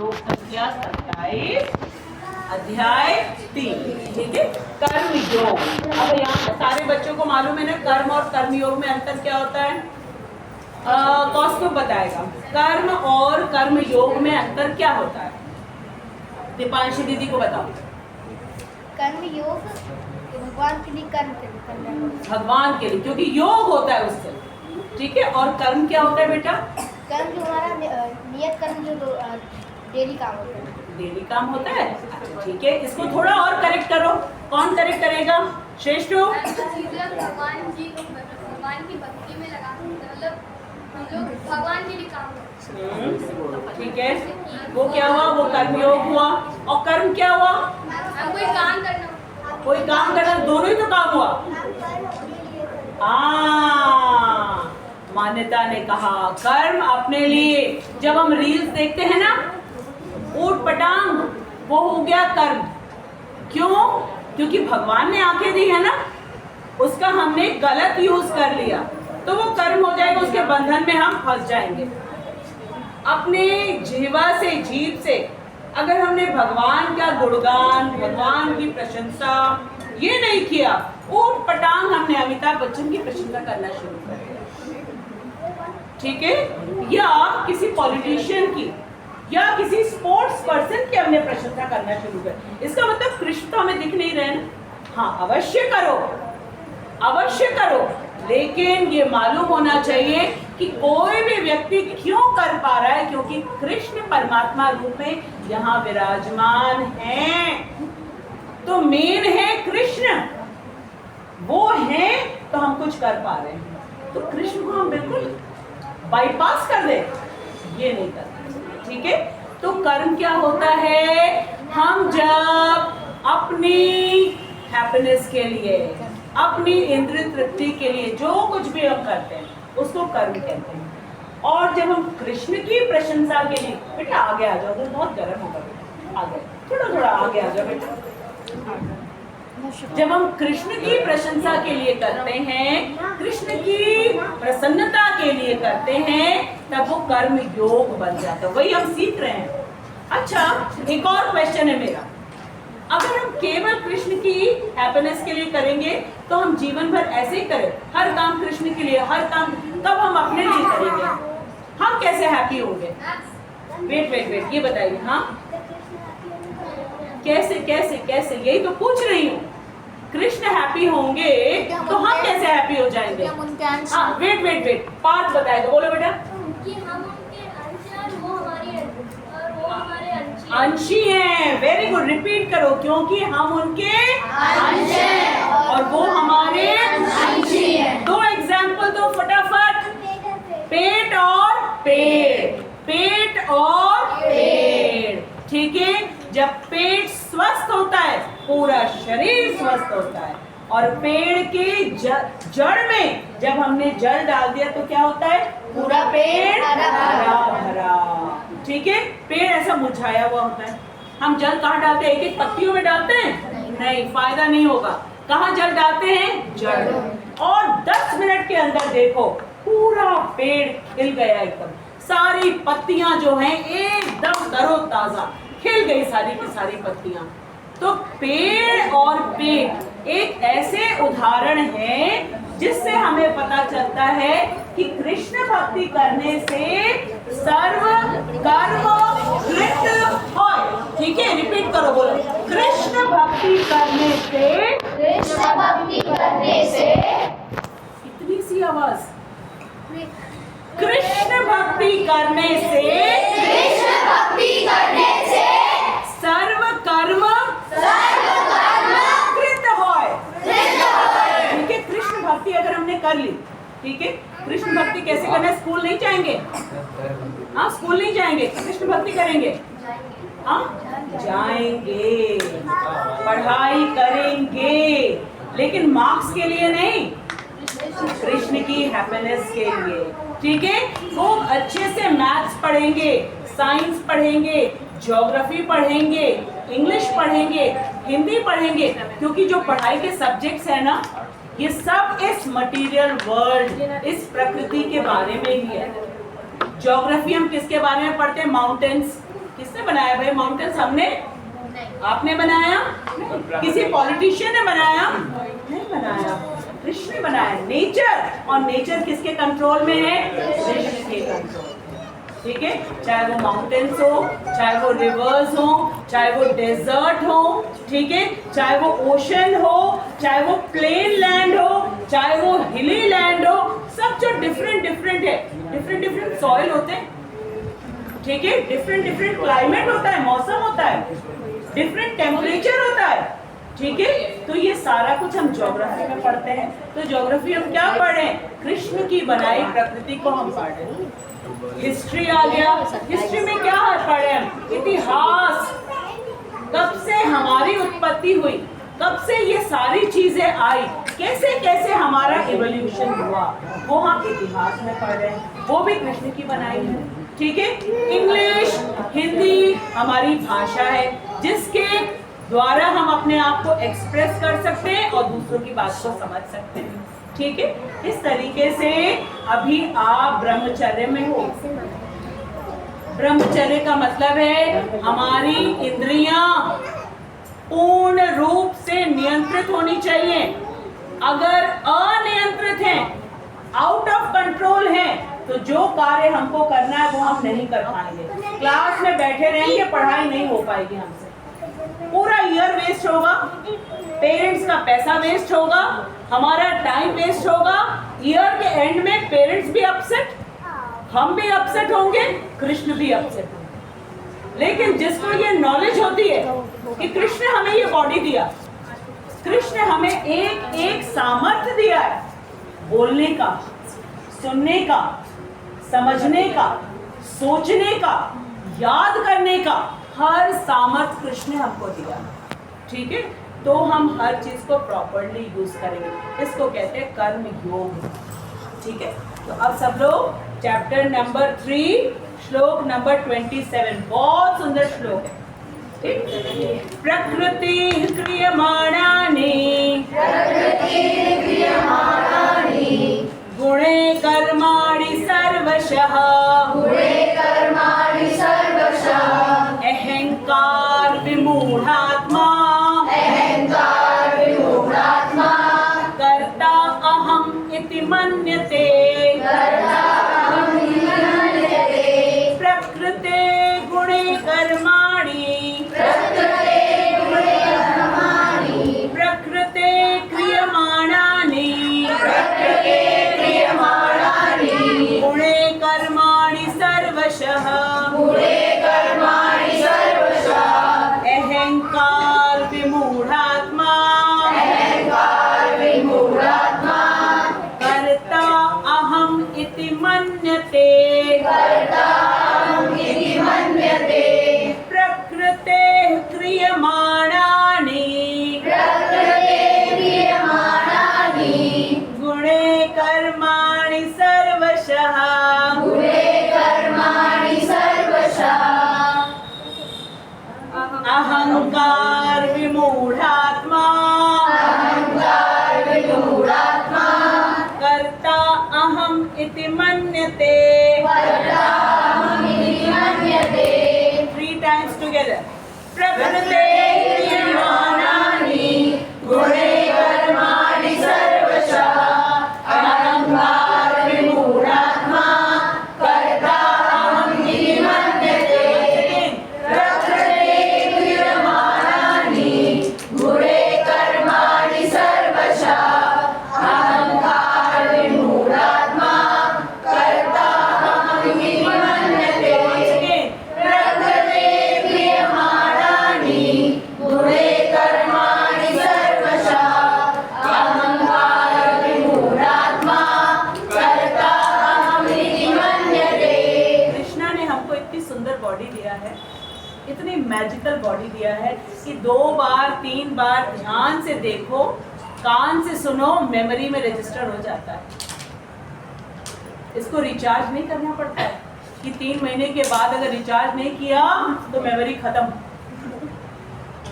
श्लोक संख्या 27 अध्याय 3। ठीक है, कर्म योग। अब यहाँ पे सारे बच्चों को मालूम है ना कर्म और कर्मयोग में अंतर क्या होता है। कौस्तुभ बताएगा कर्म और कर्म योग में अंतर क्या होता है। दीपांशी दीदी को बताओ। कर्म योग भगवान के लिए कर्म करना, भगवान के लिए, क्योंकि योग होता है उससे। ठीक है, और कर्म क्या होता है बेटा। कर्म जो हमारा नियत कर्म जो डेली काम होता है। डेली काम होता है। अच्छा ठीक है, इसको थोड़ा और करेक्ट करो। कौन करेक्ट करेगा। श्रेष्ठ भगवान की भक्ति में लगा, मतलब हम लोग भगवान के लिए काम करते। ठीक है, वो क्या हुआ, वो कर्मयोग हुआ। और कर्म क्या हुआ, हम कोई काम करना, कोई काम करना, दोनों ही तो काम हुआ। मान्यता ने कहा कर्म अपने लिए। जब हम रील्स देखते हैं ना ऊट पटांग, वो हो गया कर्म। क्यों, क्योंकि भगवान ने आंखें दी है ना, उसका हमने गलत यूज कर लिया तो वो कर्म हो जाएगा, उसके बंधन में हम फंस जाएंगे। अपने जीवा से, जीव से अगर हमने भगवान का गुणगान, भगवान की प्रशंसा ये नहीं किया, ऊट पटांग हमने अमिताभ बच्चन की प्रशंसा करना शुरू कर दिया। ठीक है, या किसी पॉलिटिशियन की या किसी स्पोर्ट्स पर्सन की हमने प्रशंसा करना शुरू कर। इसका मतलब कृष्ण तो हमें दिख नहीं रहे ना। हाँ, अवश्य करो, अवश्य करो, लेकिन ये मालूम होना चाहिए कि कोई भी व्यक्ति क्यों कर पा रहा है, क्योंकि कृष्ण परमात्मा रूप में यहाँ विराजमान हैं। तो मेन है कृष्ण, वो है तो हम कुछ कर पा रहे हैं। तो कृष्ण को हम बिल्कुल बाईपास कर दे, ये नहीं करना। ठीक है, तो कर्म क्या होता है, हम जब अपनी हैप्पीनेस के लिए, अपनी इंद्रिय तृप्ति के लिए जो कुछ भी हम करते हैं उसको कर्म कहते हैं। और जब हम कृष्ण की प्रशंसा के लिए, बेटा आगे आ जाओ, तो बहुत गर्म होगा बेटा, आगे थोड़ा थोड़ा आगे आ जाओ बेटा। जब हम कृष्ण की प्रशंसा के लिए करते हैं, कृष्ण की प्रसन्नता के लिए करते हैं, तब वो कर्म योग बन जाता है। वही हम सीख रहे हैं। अच्छा, एक और क्वेश्चन है मेरा, अगर हम केवल कृष्ण की हैप्पीनेस के लिए करेंगे तो हम जीवन भर ऐसे ही करें, हर काम कृष्ण के लिए, हर काम, तब हम अपने लिए करेंगे, हम कैसे हैप्पी होंगे। वेट वेट वेट, ये बताइए। हाँ, कैसे कैसे कैसे, यही तो पूछ रही हूँ। कृष्ण हैप्पी होंगे तो हम कैसे हैप्पी हो जाएंगे। हाँ, वेट वेट वेट, पार्थ बताएगा, बोलो बेटा। कि हम उनके अंश हैं और वो हमारे अंशी हैं। अंशी हैं, वेरी गुड, रिपीट करो। क्योंकि हम उनके अंश हैं और वो हमारे अंशी हैं। दो एग्जाम्पल दो फटाफट। पेट और पेड़, पेट और पेड़। ठीक है, जब पेट स्वस्थ होता है पूरा शरीर स्वस्थ होता है। और पेड़ के जड़ में जब हमने जल डाल दिया तो क्या होता है, पूरा पेड़ हरा भरा। ठीक है, पेड़ ऐसा मुरझाया हुआ होता है। हम जल कहाँ डालते हैं, एक एक पत्तियों में डालते हैं, नहीं, फायदा नहीं होगा। कहाँ जल डालते हैं, जड़। और 10 मिनट के अंदर देखो पूरा पेड़ खिल गया, एकदम सारी पत्तियां जो हैं एकदम तरोताजा खिल गई, सारी की सारी पत्तियां। तो पेड़ और पेट एक ऐसे उदाहरण हैं जिससे हमें पता चलता है कि कृष्ण भक्ति करने से सर्व कर्म कृत होय। ठीक है, रिपीट करो, बोलो। कृष्ण भक्ति करने से, कृष्ण भक्ति करने से, इतनी सी आवाज, कृष्ण भक्ति करने से, कृष्ण भक्ति करने से सर्व कर्म कृत होय। ठीक है, कृष्ण भक्ति अगर हमने कर ली, ठीक है, कृष्ण भक्ति कैसे करना है, स्कूल नहीं जाएंगे। हाँ, स्कूल नहीं जाएंगे, कृष्ण भक्ति करेंगे। हाँ, जाएंगे, पढ़ाई करेंगे, लेकिन मार्क्स के लिए नहीं, कृष्ण की हैप्पीनेस के लिए। ठीक है, खूब अच्छे से मैथ्स पढ़ेंगे, साइंस पढ़ेंगे, ज्योग्राफी पढ़ेंगे, इंग्लिश पढ़ेंगे, हिंदी पढ़ेंगे, क्योंकि जो पढ़ाई के सब्जेक्ट्स है ना, ये सब इस मटेरियल वर्ल्ड, इस प्रकृति के बारे में ही है। ज्योग्राफी हम किसके बारे में पढ़ते हैं, माउंटेन्स किसने बनाया। माउंटेन्स हमने, नहीं। आपने बनाया? किसी पॉलिटिशियन ने बनाया? नहीं बनाया, कृष्ण ने बनाया। नेचर, और नेचर किसके कंट्रोल में है? कृष्ण के कंट्रोल। ठीक है, चाहे वो माउंटेन्स हो, चाहे वो रिवर्स हो, चाहे वो डेजर्ट हो, ठीक है, चाहे वो ओशन हो, चाहे वो प्लेन लैंड हो, चाहे वो हिली लैंड हो, सब जो डिफरेंट डिफरेंट है, डिफरेंट डिफरेंट सॉइल होते हैं, ठीक है, डिफरेंट डिफरेंट क्लाइमेट होता है, मौसम होता है, डिफरेंट टेम्परेचर होता है, ठीक है। तो ये सारा कुछ हम ज्योग्राफी में पढ़ते हैं। तो ज्योग्राफी हम क्या पढ़ रहे हैं? कृष्ण की बनाई प्रकृति को हम पढ़ रहे हैं। हिस्ट्री आ गया, हिस्ट्री में क्या पढ़े हम? इतिहास, कब से हमारी उत्पत्ति हुई, कब से ये सारी चीजें आई, कैसे कैसे हमारा इवोल्यूशन हुआ, वो हम इतिहास में पढ़ रहे हैं, वो भी कृष्ण की बनाई है, ठीक है। इंग्लिश, हिंदी हमारी भाषा है जिसके द्वारा हम अपने आप को एक्सप्रेस कर सकते हैं और दूसरों की बात को समझ सकते हैं, ठीक है। इस तरीके से अभी आप ब्रह्मचर्य में हो। ब्रह्मचर्य का मतलब है हमारी इंद्रियां पूर्ण रूप से नियंत्रित होनी चाहिए। अगर अनियंत्रित हैं, आउट ऑफ कंट्रोल हैं, तो जो कार्य हमको करना है वो हम नहीं कर पाएंगे। क्लास में बैठे रहेंगे, पढ़ाई नहीं हो पाएगी हमसे, पूरा ईयर वेस्ट होगा, पेरेंट्स का पैसा वेस्ट होगा, हमारा टाइम वेस्ट होगा। ईयर के एंड में पेरेंट्स भी अपसेट, हम भी अपसेट होंगे, कृष्ण भी अपसेट होंगे। लेकिन जिसको ये नॉलेज होती है कि कृष्ण हमें ये बॉडी दिया, कृष्ण हमें एक एक सामर्थ्य दिया है, बोलने का, सुनने का, समझने का, सोचने का, याद करने का, हर सामर्थ्य कृष्ण ने हमको दिया, ठीक है। तो हम हर चीज को प्रॉपरली यूज करेंगे। इसको कहते हैं कर्म योग, ठीक है। तो अब सब लोग चैप्टर नंबर 3 श्लोक नंबर 27, बहुत सुंदर श्लोक है, ठीक। प्रकृति क्रियमाणानि गुणे कर्माणि सर्वशः अहंकार विमूढ़ात्मा कर्ता अहम इति मन्यते प्रकृते गुणे कर्माणि प्रकृते क्रियमाणानि गुणे कर्माणि सर्वशः अहंकार विमूढ़ात्मा कर्ता अहम इति मन्यते प्रकृते क्रियमाणानि गुणे कर्माणि सर्वशः अहंकार विमूढ़ात्मा कर्ता अहम इति मन्यते। 3 times together. प्रकृते क्रियमाणानि गुणे कर्माणि सर्वशः अहंकार विमूढ़ात्मा कर्ता अहम इति मन्यते। प्रकृते क्रियमाणानि गुणे कर्माणि सर्वशः अहंकार विमूढ़ात्मा कर्ता अहम इति मन्यते। प्रकृते क्रियमाणानि गुणे कर्माणि सर्वशः अहंकार विमूढ़ात्मा कर्ता अहम इति मन्यते। कृष्णा ने हमको इतनी सुंदर बॉडी दिया है, इतनी मैजिकल बॉडी दिया है कि 2 बार 3 बार ध्यान से देखो, कान से सुनो, मेमोरी में रजिस्टर हो जाता है। इसको रिचार्ज नहीं करना पड़ता है कि 3 महीने के बाद अगर रिचार्ज नहीं किया तो मेमोरी खत्म,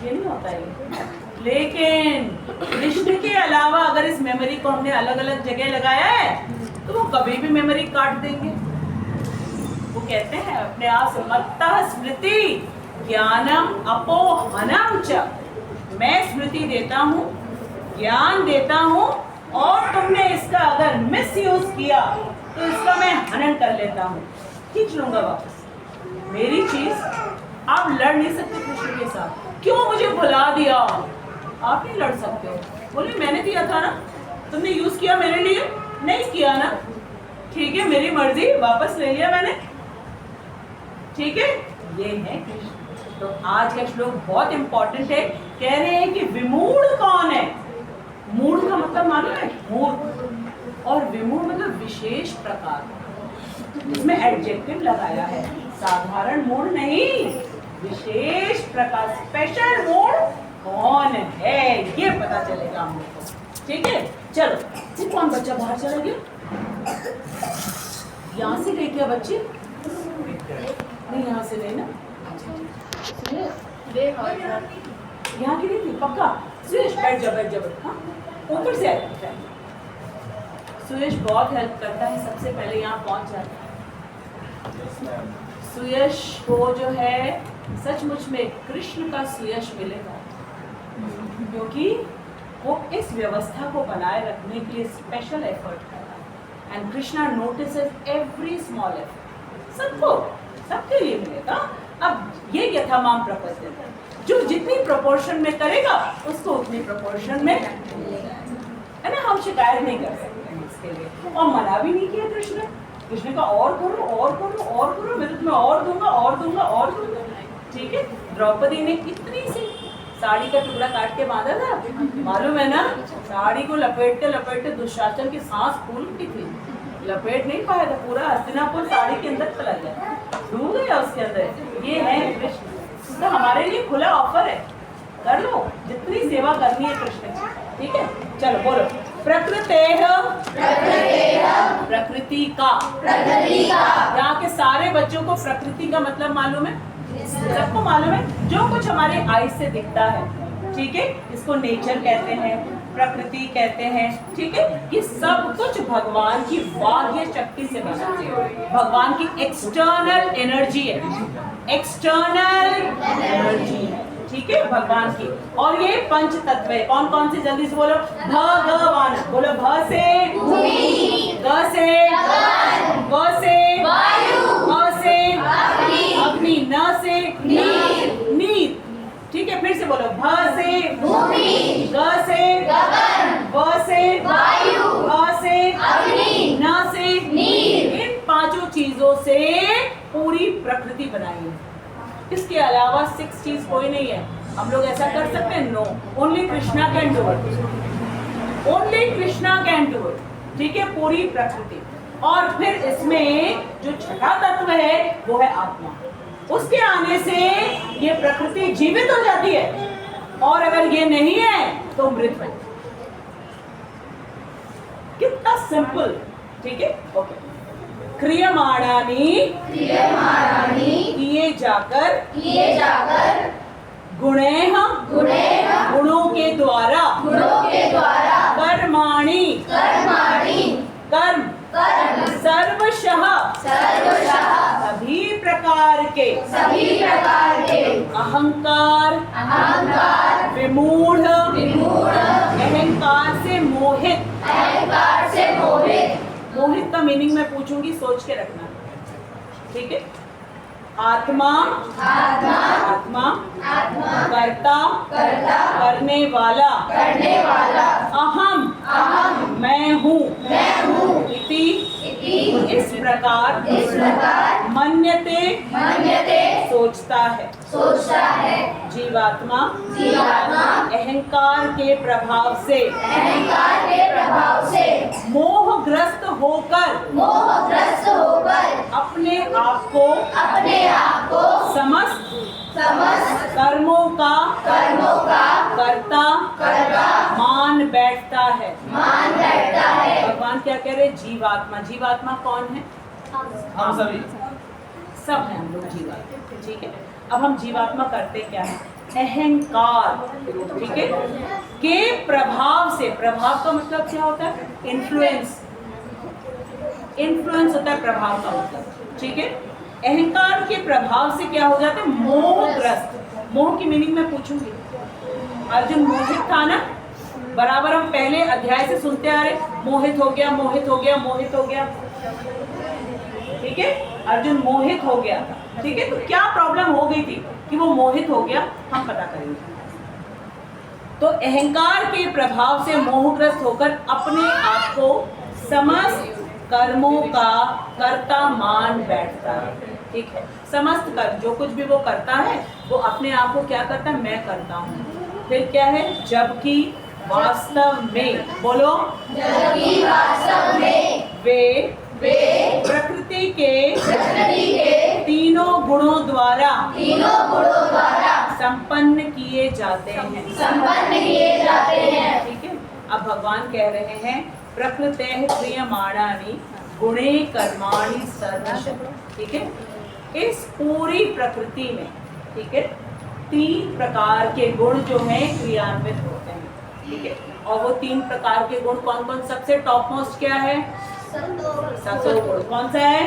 ये नहीं होता है। लेकिन कृष्ण के अलावा अगर इस मेमोरी को हमने अलग अलग जगह लगाया है तो वो कभी भी मेमोरी काट देंगे। वो कहते हैं अपने आप से मत्तः स्मृति ज्ञानम अपोहनम च, मैं स्मृति देता हूँ, ज्ञान देता हूँ, और तुमने इसका अगर मिस यूज किया तो इसका मैं हनन कर लेता हूँ, खींच लूंगा वापस। मेरी चीज आप लड़ नहीं सकते कृष्ण के साथ। क्यों मुझे भुला दिया? आप नहीं लड़ सकते हो। बोले मैंने दिया था ना, तुमने यूज किया मेरे लिए, नहीं किया ना, ठीक है मेरी मर्जी, वापस ले लिया मैंने, ठीक है। ये है कृष्ण। तो आज का श्लोक बहुत इंपॉर्टेंट है। कह रहे हैं कि विमूढ़ कौन है? मूढ़ का मतलब मालूम है? मूर्ख। और विमूढ़ मतलब विशेष प्रकार, इसमें एडजेक्टिव लगाया है, साधारण मूढ़ नहीं, विशेष प्रकार, स्पेशल मूढ़ कौन है ये पता चलेगा हम लोग को, ठीक है। चलो, ये कौन बच्चा बाहर चला गया? यहाँ से ले क्या बच्चे? नहीं यहाँ से लेना, यहाँ की नहीं थी पक्का। सुरेश बैठ जा, बैठ जा, हाँ ऊपर से आया। सुरेश बहुत हेल्प करता है, सबसे पहले यहाँ पहुँच जाता है। सुयश को जो है सचमुच में कृष्ण का सुयश मिलेगा, क्योंकि वो इस व्यवस्था को बनाए रखने के लिए स्पेशल एफर्ट कर रहा है। And Krishna notices every small effort, सबको, सबके लिए मिलेगा। अब ये यथामाम प्रपत्ति, जो जितनी प्रोपोर्शन में करेगा उसको उतनी प्रोपोर्शन में मिलेगा, है ना। हम शिकायत नहीं कर सकते हैं इसके लिए, और मना भी नहीं किया कृष्ण। कृष्ण का और करो, और करो, और करो, मैं तुम्हें और दूंगा, और दूंगा, और दूंगा, ठीक है। द्रौपदी ने कितनी सी साड़ी का टुकड़ा काट के बांधा था, मालूम है ना। साड़ी को लपेटते लपेटते दुशासन की सांस फूल उठी थी, लपेट नहीं पाया था, पूरा हस्तिनापुर साड़ी के अंदर चला गया, डूब गया उसके अंदर। ये है कृष्ण। तो हमारे लिए खुला ऑफर है, कर लो जितनी सेवा करनी है कृष्ण की, ठीक है। चलो बोलो, प्रकृतेः, प्रकृति का, यहाँ के सारे बच्चों को प्रकृति का मतलब मालूम है, सबको मालूम है। जो कुछ हमारे आई से दिखता है, ठीक है, इसको नेचर कहते हैं, प्रकृति कहते हैं, ठीक है। ये सब कुछ भगवान की बाह्य शक्ति से बना है, भगवान की एक्सटर्नल एनर्जी है, एक्सटर्नल एनर्जी है, ठीक है, भगवान की। और ये पंच तत्व है, कौन कौन से? जल्दी से बोलो। भगवान, बोलो। भ से भूमि, ग से गगन, व से वायु, अ से अग्नि, न से नीर, ठीक है। फिर से बोलो। भ से भूमि, ग से गगन, व से वायु, अ से अग्नि, न से नीर। इन पांचों चीजों से पूरी प्रकृति बनाई है। इसके अलावा 6 चीज कोई नहीं है। हम लोग ऐसा कर सकते हैं? No, only Krishna can do it, only Krishna can do it, ठीक है, पूरी प्रकृति। और फिर इसमें जो छठा तत्व है वो है आत्मा। उसके आने से ये प्रकृति जीवित हो जाती है, और अगर ये नहीं है तो मृत है। कितना सिंपल, ठीक है, ओके। क्रियमाणानि किए जाकर गुणैः गुणों के द्वारा कर्माणि कर्म सर्वशः सभी प्रकार के अहंकार विमूढ़ अहंकार से मोहित। मोहित का मीनिंग मैं पूछूंगी, सोच के रखना, ठीक है। आत्मा कर्ता करने वाला अहम मैं हूँ इति इस प्रकार मन्यते सोचता है जीवात्मा अहंकार के प्रभाव से मोहग्रस्त होकर अपने आप को समस्त कर्मों का कर्ता मान बैठता है। भगवान क्या कह रहे? जीवात्मा। जीवात्मा कौन है? हम सभी, सब हैं हम लोग जीवात्मा, ठीक है। अब हम जीवात्मा करते क्या है? अहंकार, ठीक है, के प्रभाव से। प्रभाव का मतलब क्या होता है? इन्फ्लुएंस। इन्फ्लुएंस होता है प्रभाव का मतलब, ठीक है। अहंकार के प्रभाव से क्या हो जाता है? मोहग्रस्त। मोह की मीनिंग मैं पूछूंगी। अर्जुन मोहित था ना, बराबर हम पहले अध्याय से सुनते आ रहे, मोहित हो गया, मोहित हो गया, मोहित हो गया। ठीक है, अर्जुन मोहित हो गया था। ठीक है, तो क्या प्रॉब्लम हो गई थी कि वो मोहित हो गया, हम पता करेंगे। तो अहंकार के प्रभाव से मोहग्रस्त होकर अपने आप को समस्त कर्मों का कर्ता मान बैठता है। ठीक है, समस्त कर्म जो कुछ भी वो करता है वो अपने आप को क्या करता है? मैं करता हूँ। फिर क्या है? जबकि वास्तव में, बोलो, जबकि वास्तव में वे प्रकृति के तीनों गुणों द्वारा संपन्न किए जाते हैं। ठीक है, अब भगवान कह रहे हैं प्रकृतेः क्रियमाणानि गुणे कर्माणि सर्वशः। ठीक है, इस पूरी प्रकृति में, ठीक है, 3 प्रकार के गुण जो हैं क्रियान्वित होते हैं। ठीक है, और वो 3 प्रकार के गुण कौन कौन? सबसे टॉप मोस्ट क्या है? सतोगुण। कौन सा है?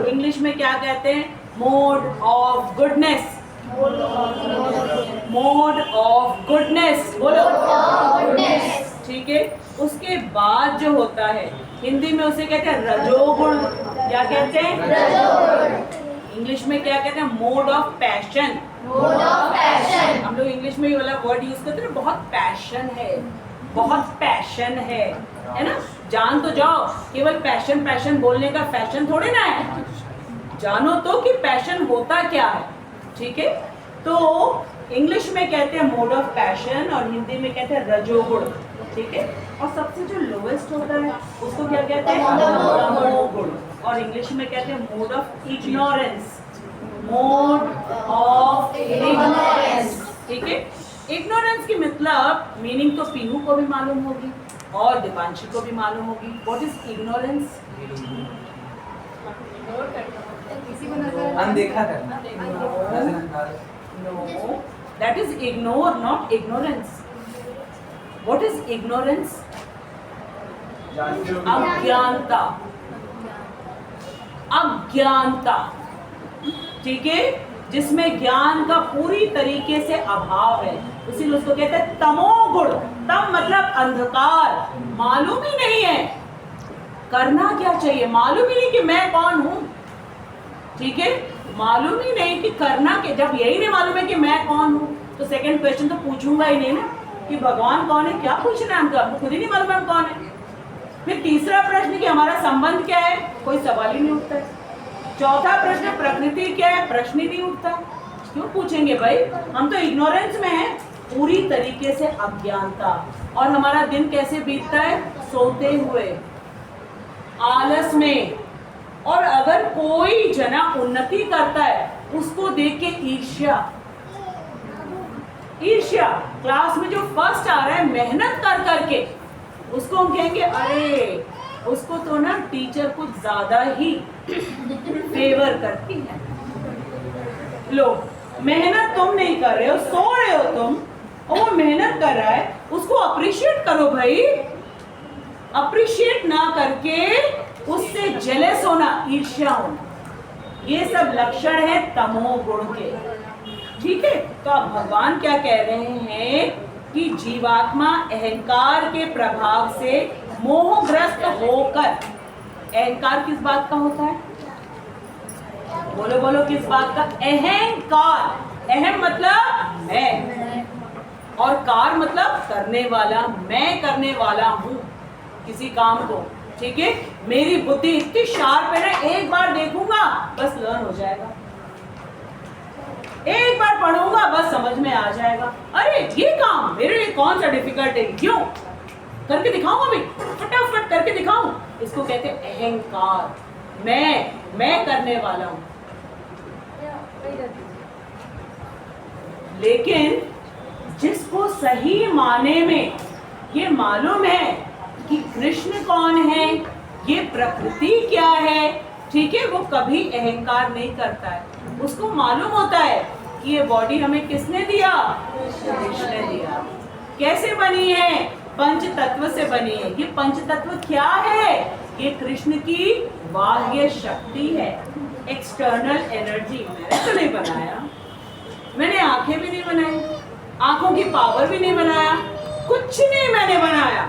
इंग्लिश में क्या कहते हैं? Mode of goodness. Mode of goodness, बोलो। ठीक है, उसके बाद जो होता है हिंदी में उसे कहते हैं रजोगुण। क्या कहते हैं? रजोगुण। इंग्लिश में क्या कहते हैं? Mode of passion. हम लोग इंग्लिश में ये वाला वर्ड यूज करते हैं, बहुत पैशन है, बहुत पैशन है ना? जान तो जाओ, केवल पैशन पैशन बोलने का फैशन थोड़ी ना है। जानो तो कि पैशन होता क्या है। ठीक है, तो इंग्लिश में कहते हैं मोड ऑफ पैशन और हिंदी में कहते हैं रजोगुण। ठीक है, और सबसे जो लोएस्ट होता है उसको क्या कहते हैं? तमोगुण। और इंग्लिश में कहते हैं mode of ignorance. Mode of ignorance. ठीक है, इग्नोरेंस की मतलब मीनिंग तो पीहू को भी मालूम होगी और दीपांशी को भी मालूम होगी। What is ignorance? अनदेखा करना, No, that is ignore, not ignorance. What is ignorance? अज्ञानता। अज्ञानता, ठीक है, जिसमें ज्ञान का पूरी तरीके से अभाव है, इसीलिए उसको कहते हैं तमोगुण। तम मतलब अंधकार, मालूम ही नहीं है करना क्या चाहिए, मालूम ही नहीं कि मैं कौन हूं। ठीक है, मालूम ही नहीं कि करना के, जब यही नहीं मालूम है कि मैं कौन हूँ तो सेकंड क्वेश्चन तो पूछूंगा ही नहीं ना कि भगवान कौन है। क्या पूछना है हमको? हमको खुद ही नहीं मालूम है हम कौन है। फिर तीसरा प्रश्न कि हमारा संबंध क्या है, कोई सवाल ही नहीं उठता है। चौथा प्रश्न प्रकृति क्या है, प्रश्न ही नहीं उठता। क्यों पूछेंगे भाई, हम तो इग्नोरेंस में है, पूरी तरीके से अज्ञानता। और हमारा दिन कैसे बीतता है? सोते हुए, आलस में। और अगर कोई जना उन्नति करता है उसको देख के ईर्ष्या। ईर्ष्या, क्लास में जो फर्स्ट आ रहा है मेहनत कर करके, उसको हम कहेंगे अरे उसको तो ना टीचर कुछ ज्यादा ही फेवर करती है। लो, मेहनत तुम नहीं कर रहे हो, सो रहे हो तुम, और वो मेहनत कर रहा है, उसको अप्रिशिएट करो भाई। अप्रिशिएट ना करके उससे जेलस होना, ईर्ष्या होना, ये सब लक्षण है तमोगुण के। ठीक है, तो अब भगवान क्या कह रहे हैं कि जीवात्मा अहंकार के प्रभाव से मोहग्रस्त होकर, अहंकार किस बात का होता है? बोलो बोलो, किस बात का? अहंकार। अहम मतलब मैं, और कार मतलब करने वाला, मैं करने वाला हूं किसी काम को। ठीक है, मेरी बुद्धि इतनी शार्प है ना, एक बार देखूंगा बस लर्न हो जाएगा, एक बार पढ़ूंगा बस समझ में आ जाएगा। अरे ये काम मेरे लिए कौन सा डिफिकल्ट है, क्यों करके दिखाऊं, अभी फटाफट करके दिखाऊं। इसको कहते हैं अहंकार। मैं करने वाला हूं। लेकिन जिसको सही माने में ये मालूम है कि कृष्ण कौन है, ये प्रकृति क्या है, ठीक है, वो कभी अहंकार नहीं करता है। उसको मालूम होता है कि ये बॉडी हमें किसने दिया? कृष्ण ने दिया। कैसे बनी है? पंच तत्व से बनी है। ये पंच तत्व क्या है? ये कृष्ण की बाह्य शक्ति है। एक्सटर्नल एनर्जी मैंने तो नहीं बनाया, मैंने आंखें भी नहीं बनाई, आंखों की पावर भी नहीं बनाया, कुछ नहीं मैंने बनाया।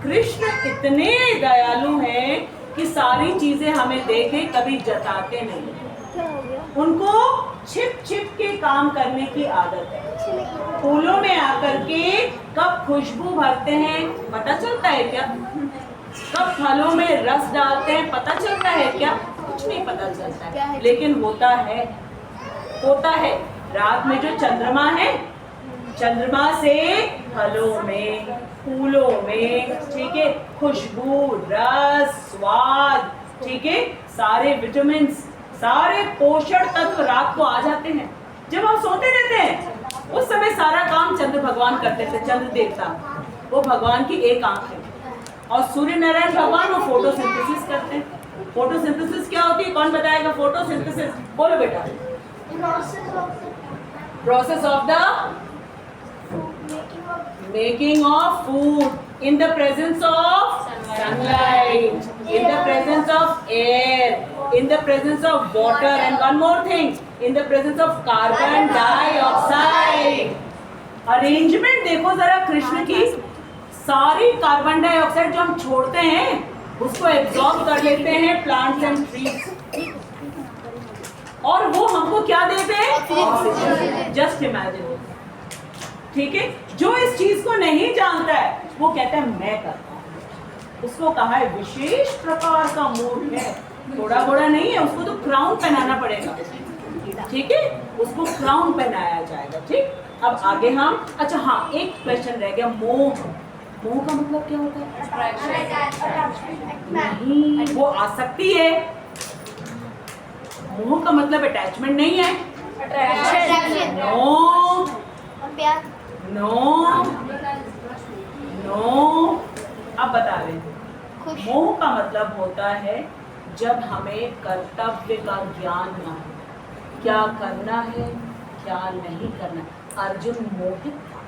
कृष्ण इतने दयालु हैं कि सारी चीजें हमें देके कभी जताते नहीं। उनको छिप छिप के काम करने की आदत है। फूलों में आकर के कब खुशबू भरते हैं पता चलता है क्या? कब फलों में रस डालते हैं पता चलता है क्या? कुछ नहीं पता चलता है, लेकिन होता है, होता है। रात में जो चंद्रमा है, चंद्रमा से फलों में, फूलों में, ठीक है, खुशबू, रस, स्वाद, ठीक है, सारे विटामिन, सारे पोषण तत्व रात को आ जाते हैं। जब हम सोते रहते हैं उस समय सारा काम चंद्र भगवान करते थे। चंद्र देवता वो भगवान की एक आंख है, और सूर्य नारायण भगवान वो फोटोसिंथेसिस करते हैं। फोटोसिंथेसिस क्या होती है, कौन बताएगा? फोटोसिंथेसिस बोलो बेटा। Process of the making of food in the presence of sunlight, in the presence of air, in the presence of water, and one more thing, in the presence of carbon dioxide. Arrangement देखो जरा कृष्ण की, सारी carbon dioxide जो हम छोड़ते हैं उसको absorb कर लेते हैं प्लांट्स एंड ट्रीज, और वो हमको क्या देते हैं? जस्ट इमेजिन, ठीक है। जो इस चीज को नहीं जानता है वो कहता है मैं करता हूं। उसको कहा है विशेष प्रकार का मूड है, थोड़ा थोड़ा नहीं है, उसको तो क्राउन पहनाना पड़ेगा, ठीक है, उसको क्राउन पहनाया जाएगा। ठीक, अब आगे हम, अच्छा हाँ, एक क्वेश्चन रह गया, मोह। मोह का मतलब क्या होता है? नहीं, वो आसक्ति है। मोह का मतलब अटैचमेंट नहीं है। नो नो नो, अब बता रहे हैं। मोह का मतलब होता है जब हमें कर्तव्य का ज्ञान ना हो, क्या करना है क्या नहीं करना। अर्जुन मोहित था,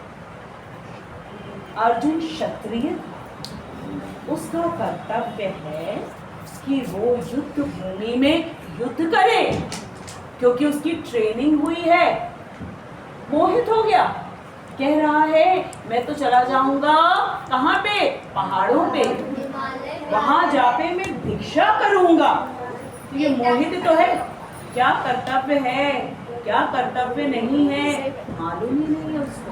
अर्जुन क्षत्रिय था, उसका कर्तव्य है कि वो युद्ध भूमि में युद्ध करे, क्योंकि उसकी ट्रेनिंग हुई है। मोहित हो गया, कह रहा है मैं तो चला जाऊंगा कहाँ पे? पहाड़ों पे, वहां जाके मैं दीक्षा करूंगा। ये मोहित तो है, क्या कर्तव्य है क्या कर्तव्य नहीं है मालूम ही नहीं है उसको।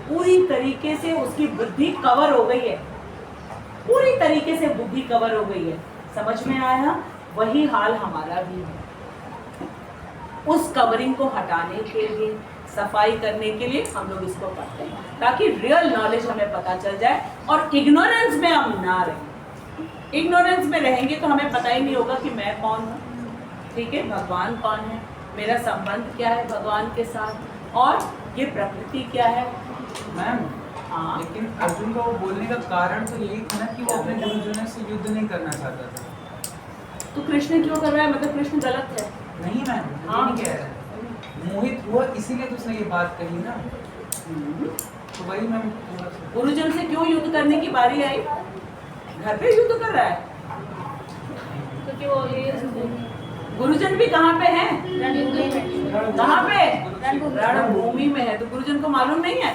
पूरी तरीके से उसकी बुद्धि कवर हो गई है, पूरी तरीके से बुद्धि कवर हो गई है। समझ में आया? वही हाल हमारा भी है। उस कवरिंग को हटाने के लिए, सफाई करने के लिए हम लोग इसको पढ़ते हैं, ताकि रियल नॉलेज हमें पता चल जाए और इग्नोरेंस में हम ना रहें। इग्नोरेंस में रहेंगे तो हमें पता ही नहीं होगा कि मैं कौन हूँ, ठीक है, भगवान कौन है, मेरा संबंध क्या है भगवान के साथ, और ये प्रकृति क्या है। मैम, हाँ, लेकिन अर्जुन का वो बोलने का कारण तो यही था ना कि वो अपने गुरुजनों से युद्ध नहीं करना चाहता था। तो कृष्ण क्यों कर रहा है? मतलब कृष्ण गलत है? नहीं मैम, ये हाँ। नहीं कह रहा है। मोहित हुआ इसीलिए तो उसने ये बात कही ना, तो वही मैम। गुरुजन से क्यों युद्ध करने की बारी आई? घर पे युद्ध कर रहा है, क्योंकि वो ये गुरुजन भी कहाँ पे है? कहाँ पे? रणभूमि में है। तो गुरुजन को मालूम नहीं है?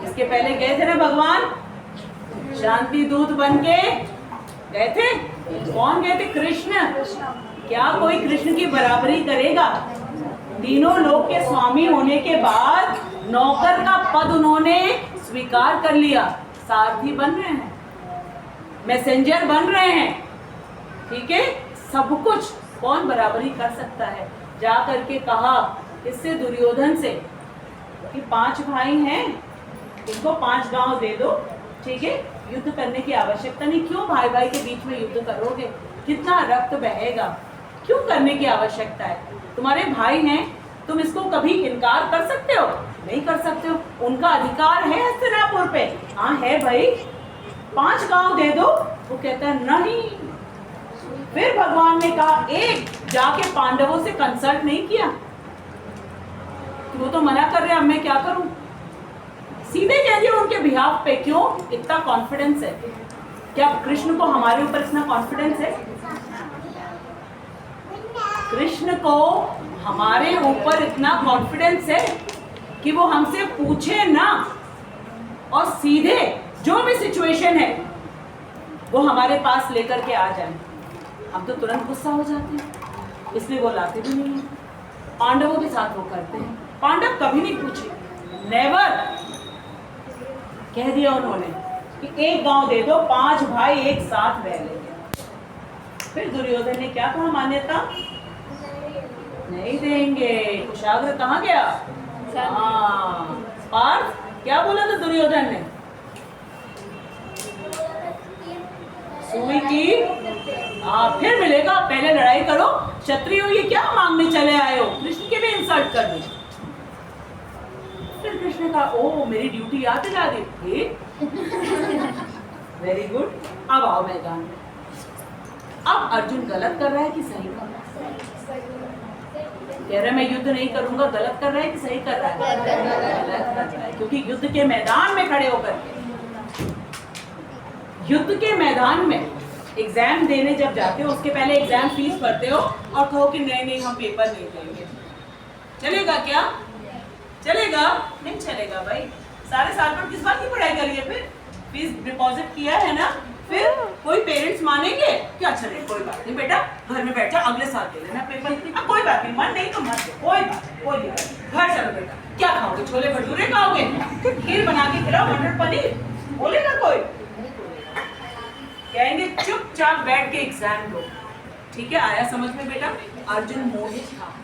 इसके पहले गए थे ना भगवान, शांति दूत बन के गए थे। कौन गए थे? कृष्ण। क्या कोई कृष्ण की बराबरी करेगा? तीनों लोक के स्वामी होने के बाद नौकर का पद उन्होंने स्वीकार कर लिया, सारथी बन रहे हैं, मैसेंजर बन रहे हैं, ठीक है, सब कुछ। कौन बराबरी कर सकता है? जा करके कहा इससे, दुर्योधन से, कि 5 भाई हैं, इनको 5 गांव दे दो, ठीक है, युद्ध करने की आवश्यकता नहीं। क्यों भाई भाई के बीच में युद्ध करोगे? कितना रक्त बहेगा, क्यों करने की आवश्यकता है? तुम्हारे भाई हैं, तुम इसको कभी इनकार कर सकते हो? नहीं कर सकते हो, उनका अधिकार है हस्तिनापुर पे। हाँ है भाई, 5 गांव दे दो। वो कहता है नहीं। फिर भगवान ने कहा, एक जाके पांडवों से कंसल्ट नहीं किया, वो तो मना कर रहे हैं, अब मैं क्या करूं? सीधे कह दिया उनके बिहाफ पे। क्यों? इतना कॉन्फिडेंस है। क्या कृष्ण को हमारे ऊपर इतना कॉन्फिडेंस है? कृष्ण को हमारे ऊपर इतना कॉन्फिडेंस है कि वो हमसे पूछे ना और सीधे जो भी सिचुएशन है वो हमारे पास लेकर के आ जाए। हम तो तुरंत गुस्सा हो जाते हैं, इसलिए वो लाते भी नहीं हैं। पांडवों के साथ वो करते हैं। पांडव कभी नहीं पूछे, नेवर। कह दिया उन्होंने कि एक गांव दे दो, 5 भाई एक साथ रह लेंगे। फिर दुर्योधन ने क्या कहा, मान्यता नहीं देंगे। कुशाग्र कहाँ गया? हाँ, पार्थ क्या बोला था दुर्योधन ने? सुई की फिर मिलेगा, पहले लड़ाई करो। क्षत्रिय हो, ये क्या मांगने चले आए हो? कृष्ण के भी इंसल्ट कर दी। फिर कृष्ण का ओ मेरी ड्यूटी याद दिला दी। वेरी गुड, अब आओ मैदान में। अब अर्जुन गलत कर रहा है कि सही कर रहा है? कह रहा है मैं युद्ध नहीं करूंगा, गलत कर रहा है कि सही कर रहा है? गलत कर रहा है, क्योंकि युद्ध के मैदान में खड़े होकर के, युद्ध के मैदान में एग्जाम देने जब जाते हो उसके पहले एग्जाम फीस भरते हो और कहो कि नहीं नहीं हम पेपर नहीं देंगे। चलेगा क्या? चलेगा? नहीं चलेगा भाई। सारे साल पर किस बात की पढ़ाई करिए? फिर फीस डिपॉजिट किया है ना, फिर कोई पेरेंट्स मानेंगे कि अच्छा नहीं कोई बात नहीं बेटा घर में बैठ जा, अगले साल दे देना पेपर। कोई बात नहीं, मन नहीं तो मत दो, कोई बात नहीं, कोई दिक्कत नहीं। घर चलो बेटा, क्या खाओगे? छोले भटूरे खाओगे? खीर बना के खिलाओ, मटर पनीर? बोलेगा कोई? कहेंगे चुपचाप बैठ के एग्जाम दो। ठीक है, आया समझ में बेटा? अर्जुन मोहित था।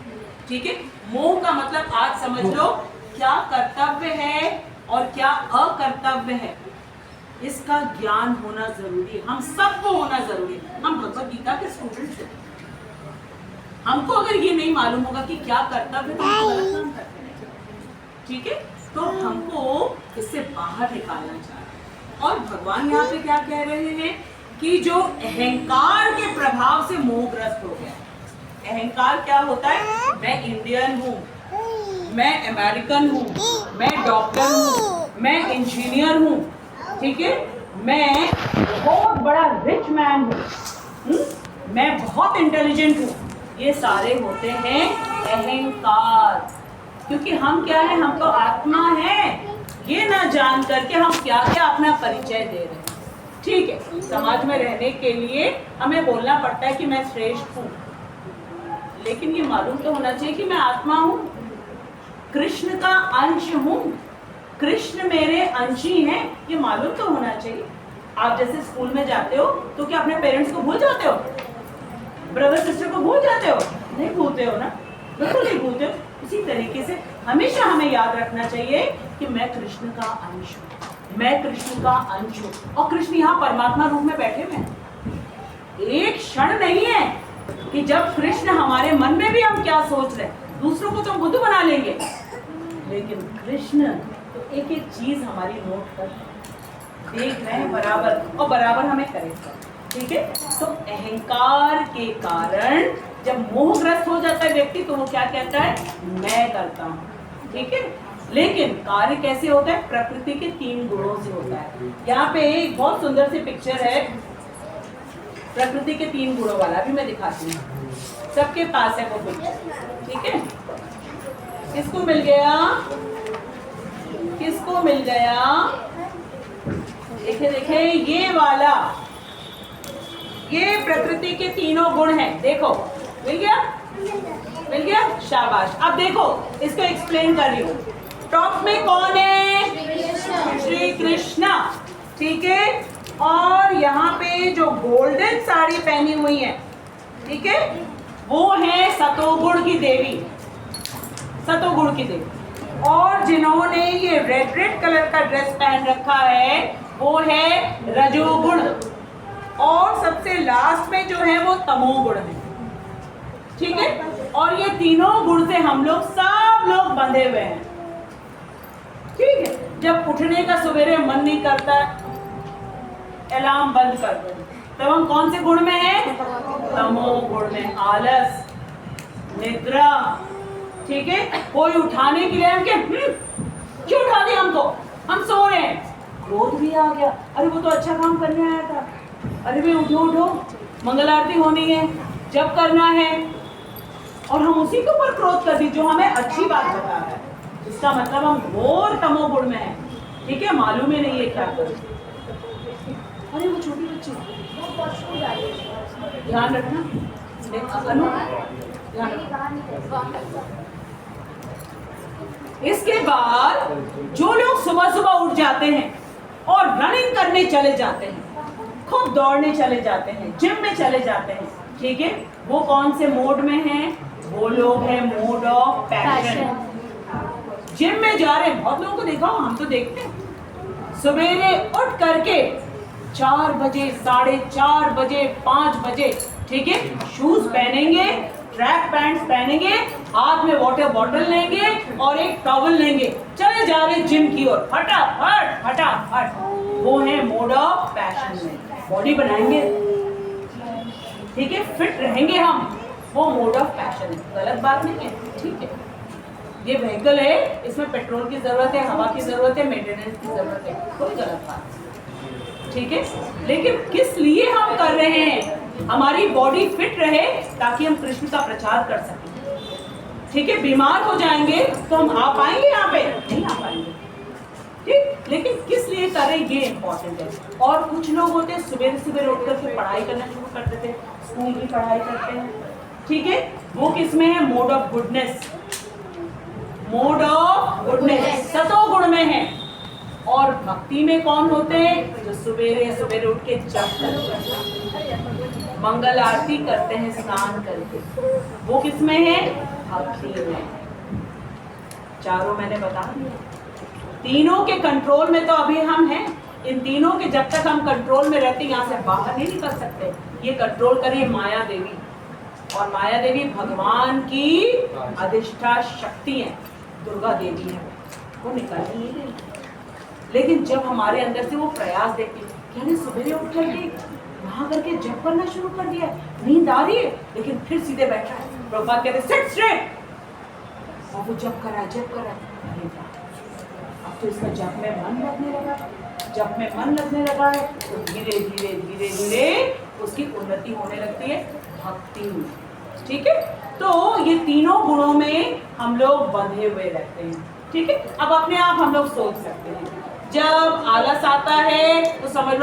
ठीक है, मोह का मतलब आज समझ लो क्या कर्तव्य है और क्या अकर्तव्य है, इसका ज्ञान होना जरूरी है। हम सबको होना जरूरी है। हम भगवत गीता के स्टूडेंट्स हैं। हमको अगर ये नहीं मालूम होगा कि क्या कर्तव्य है तो हम गलत काम करते हैं। ठीक है, तो हमको इससे बाहर निकालना चाहिए। और भगवान यहाँ पे क्या कह रहे हैं कि जो अहंकार के प्रभाव से मोहग्रस्त हो गया। अहंकार क्या होता है? मैं इंडियन हूँ, मैं अमेरिकन हूँ, मैं डॉक्टर हूँ, मैं इंजीनियर हूँ, ठीक है, मैं बहुत बड़ा रिच मैन हूँ, मैं बहुत इंटेलिजेंट हूँ। ये सारे होते हैं अहंकार। क्योंकि हम क्या है? हम तो आत्मा है। ये ना जान करके हम क्या क्या अपना परिचय दे रहे हैं। ठीक है, समाज में रहने के लिए हमें बोलना पड़ता है कि मैं श्रेष्ठ हूँ, लेकिन ये मालूम तो होना चाहिए कि मैं आत्मा हूँ, कृष्ण का अंश हूँ, कृष्ण मेरे अंशी हैं। ये मालूम तो होना चाहिए। आप जैसे स्कूल में जाते हो तो क्या अपने पेरेंट्स को भूल जाते हो? ब्रदर सिस्टर को भूल जाते हो? नहीं भूलते हो ना, बिल्कुल नहीं भूलते हो। इसी तरीके से हमेशा हमें याद रखना चाहिए कि मैं कृष्ण का अंश हूँ, मैं कृष्ण का अंश हूँ। और कृष्ण यहाँ परमात्मा रूप में बैठे हुए हैं। एक क्षण नहीं है कि जब कृष्ण हमारे मन में भी हम क्या सोच रहे हैं, दूसरों को तो बुद्ध बना लेंगे, लेकिन कृष्ण तो एक एक चीज हमारी नोट कर देख रहे हैं बराबर, और बराबर हमें करेगा। ठीक है, तो अहंकार के कारण जब मोहग्रस्त हो जाता है व्यक्ति तो वो क्या कहता है? मैं करता हूँ। ठीक है, लेकिन कार्य कैसे होता है? प्रकृति के 3 गुणों से होता है। यहाँ पे एक बहुत सुंदर सी पिक्चर है प्रकृति के 3 गुणों वाला, भी मैं दिखाती हूँ। सबके पास है वो पिक्चर। ठीक है, किसको मिल गया? किसको मिल गया? देखे देखे, ये वाला, ये प्रकृति के 3 गुण हैं। देखो, मिल गया? मिल गया? शाबाश। अब देखो, इसको एक्सप्लेन कर रही हूँ। टॉप में कौन है? श्री कृष्णा। ठीक है, और यहाँ पे जो गोल्डन साड़ी पहनी हुई है, ठीक है, वो है सतोगुण की देवी, सतोगुण की देवी। और जिन्होंने ये रेड कलर का ड्रेस पहन रखा है वो है रजोगुण, और सबसे लास्ट में जो है वो तमोगुण है। ठीक है, और ये तीनों गुण से हम लोग सब लोग बंधे हुए हैं। ठीक है, जब उठने का सवेरे मन नहीं करता, अलार्म बंद कर दो, तब हम कौन से गुण में हैं? तमोगुण में। आलस, निद्रा, ठीक है, कोई उठाने के लिए हम क्यों उठा दिया हमको, हम सो रहे हैं। क्रोध भी आ गया, अरे वो तो अच्छा काम करने आया था, अरे भाई उठो उठो, मंगल आरती होनी है, जब करना है। और हम उसी के ऊपर क्रोध कर दी जो हमें अच्छी बात बता रहा है। इसका मतलब हम घोर तमोगुण में हैं। ठीक है, मालूम ही नहीं है क्या करें। अरे वो छोटी बच्ची ध्यान रखना, अनु, ध्यान रखना। इसके बाद जो लोग सुबह सुबह उठ जाते हैं और रनिंग करने चले जाते हैं, खूब दौड़ने चले जाते हैं, जिम में चले जाते हैं, ठीक है, वो कौन से मोड में हैं? वो लोग हैं मोड ऑफ पैशन। जिम में जा रहे हैं, बहुत लोगों को देखा हो, हम तो देखते हैं, सवेरे उठ करके 4 बजे, 4:30 बजे, 5 बजे, ठीक है, शूज पहनेंगे, ट्रैक पैंट्स पहनेंगे, हाथ में वाटर बॉटल लेंगे और एक टॉवल लेंगे, चले जा रहे जिम की ओर, फटाफट फटाफट। वो है मोड ऑफ पैशन में, बॉडी बनाएंगे, ठीक है, फिट रहेंगे हम, वो मोड ऑफ पैशन है। गलत बात नहीं है, ठीक है। ये व्हीकल है, इसमें पेट्रोल की जरूरत है, हवा की जरूरत है, मेंटेनेंस की जरूरत है, कोई गलत बात नहीं, ठीक है। लेकिन किस लिए हम कर रहे हैं? हमारी बॉडी फिट रहे ताकि हम कृष्ण का प्रचार कर सकें, ठीक है। बीमार हो जाएंगे तो हम आ पाएंगे यहाँ पे? नहीं आ पाएंगे, ठीक। लेकिन किस लिए करें, ये इम्पोर्टेंट है। और कुछ लोग होते हैं सुबह सुबह उठ करके पढ़ाई करना शुरू कर देते हैं, स्कूल की पढ़ाई करते हैं, ठीक है, वो किसमें है? Mode of goodness, mode of goodness, सतोगुण में है। और भक्ति में कौन होते हैं? जो सवेरे सवेरे उठ के जप करते हैं, मंगल आरती करते हैं स्नान करके, वो किसमें है? भक्ति में। चारों मैंने बता दिया। तीनों के कंट्रोल में तो अभी हम हैं। इन तीनों के जब तक हम कंट्रोल में रहते यहाँ से बाहर नहीं निकल सकते। ये कंट्रोल करिए माया देवी, और माया देवी भगवान की अधिष्ठा शक्ति है, दुर्गा देवी है, वो निकल नहीं गई। लेकिन जब हमारे अंदर से वो प्रयास देखती, क्या सवेरे उठ करके वहां करके जप करना शुरू कर दिया, नींद आ रही है लेकिन फिर सीधे बैठा है, प्रभुपाद कहते सिट स्ट्रेट, और वो जप कर रहा है। अब तो इसका जप में मन लगने लगा, जप में मन लगने लगा है तो धीरे धीरे धीरे धीरे उसकी उन्नति होने लगती है भक्ति में, ठीक है। तो ये तीनों गुणों में हम लोग बंधे हुए रहते हैं, ठीक है। अब अपने आप हम लोग सोच सकते हैं, जब आलस आता है तो समझ लो